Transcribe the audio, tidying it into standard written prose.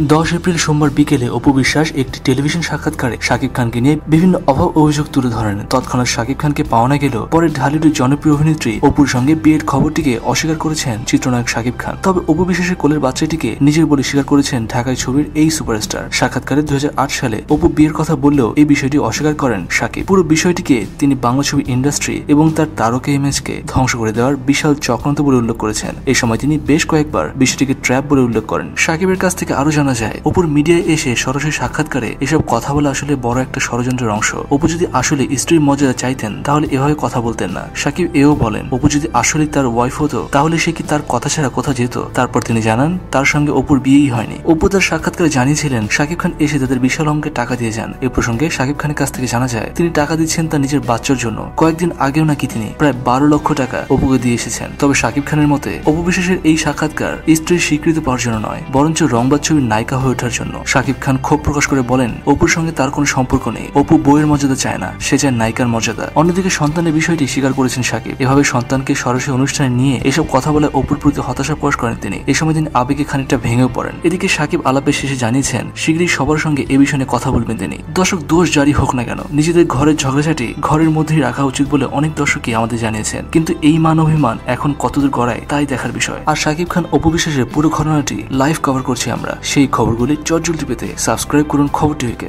10 April সোমবার বিকেলে অপু বিশ্বাস একটি টেলিভিশন সাক্ষাৎকারে শাকিব খানকে নিয়ে বিভিন্ন অভাব অভিযোগ তুলে ধরেন। তৎক্ষণাৎ শাকিব খানকে পাওয়া না গেলেও পরে ঢালিউডের জনপ্রিয় অভিনেত্রী অপুর সঙ্গে বিয়ের খবরটিকে অস্বীকার করেছেন চিত্রনায়ক শাকিব খান। তবে অপু বিশ্বাসের কোলের বাচ্চাটিকে নিজের বলে স্বীকার করেছেন ঢাকায় ছবির এই সুপারস্টার। সাক্ষাৎকারে 2008 সালে অপু বিয়ের কথা বললেও এই বিষয়টি অস্বীকার করেন শাকিব। পুরো বিষয়টিকে তিনি বাংলা ছবি ইন্ডাস্ট্রি এবং তার তারকা ইমেজকে ধ্বংস করে দেওয়ার বিশাল চক্রান্ত বলে উল্লেখ করেছেন। এই সময় তিনি বেশ কয়েকবার বিষয়টিকে ট্র্যাপ বলে উল্লেখ করেন। শাকিবের কাছ থেকে আরো জানা যায়, অপুর মিডিয়ায় এসে সরাসরি সাক্ষাৎকারে এসব কথা বলা আসলে বড় একটা ষড়যন্ত্রের অংশ। অপু যদি আসলে স্ত্রীর মর্যাদা চাইতেন তাহলে এভাবে কথা বলতেন না। শাকিব এও বলেন, অপু যদি আসলে তার ওয়াইফ হতো তাহলে সে কি তার কথা ছাড়া কোথাও যেত? তারপর তিনি জানান তার সঙ্গে অপুর বিয়েই হয়নি। অপু তার সাক্ষাৎকারে জানিয়েছিলেন শাকিব খান এসে তাদের বিশাল অঙ্কের টাকা দিয়ে যান। এ প্রসঙ্গে শাকিব খানের কাছ থেকে জানা যায় তিনি টাকা দিচ্ছেন তার নিজের বাচ্চার জন্য। কয়েকদিন আগেও নাকি তিনি প্রায় 12 লক্ষ টাকা অপুকে দিয়ে এসেছেন। তবে শাকিব খানের মতে অপু বিশ্বাসের এই সাক্ষাৎকার স্ত্রীর স্বীকৃতি পাওয়ার জন্য নয়, বরঞ্চ রংবাজ ছবির নায়িকা হয়ে ওঠার জন্য। শাকিব খান ক্ষোভ প্রকাশ করে বলেন, অপুর সঙ্গে তার কোনো সম্পর্ক নেই। অপু বউয়ের মর্যাদা চায় না, সে চায় নায়িকার মর্যাদা। অন্যদিকে সন্তানের বিষয়টি স্বীকার করেছেন শাকিব। এভাবে সন্তানকে সরাসরি অনুষ্ঠানে নিয়ে এসব কথা বলে অপুর প্রতি হতাশা প্রকাশ করেন তিনি। এই সময় তিনি আবেগে খানিকটা ভেঙেও পড়েন। এদিকে শাকিব আলাপের শেষে জানিয়েছেন শীঘ্রই সবার সঙ্গে এ বিষয়ে কথা বলবেন তিনি। দর্শক, দোষ জারি হোক না কেন, নিজেদের ঘরের ঝগড়াঝাটি ঘরের মধ্যেই রাখা উচিত বলে অনেক দর্শকই আমাদের জানিয়েছেন। কিন্তু এই মান অভিমান এখন কতদূর গড়ায় তাই দেখার বিষয়। আর শাকিব খান অপু বিশ্বাসের পুরো ঘটনাটি লাইভ কভার করছি আমরা। সেই খবরগুলি চটজলদি পেতে সাবস্ক্রাইব করুন খবর টিভিকে।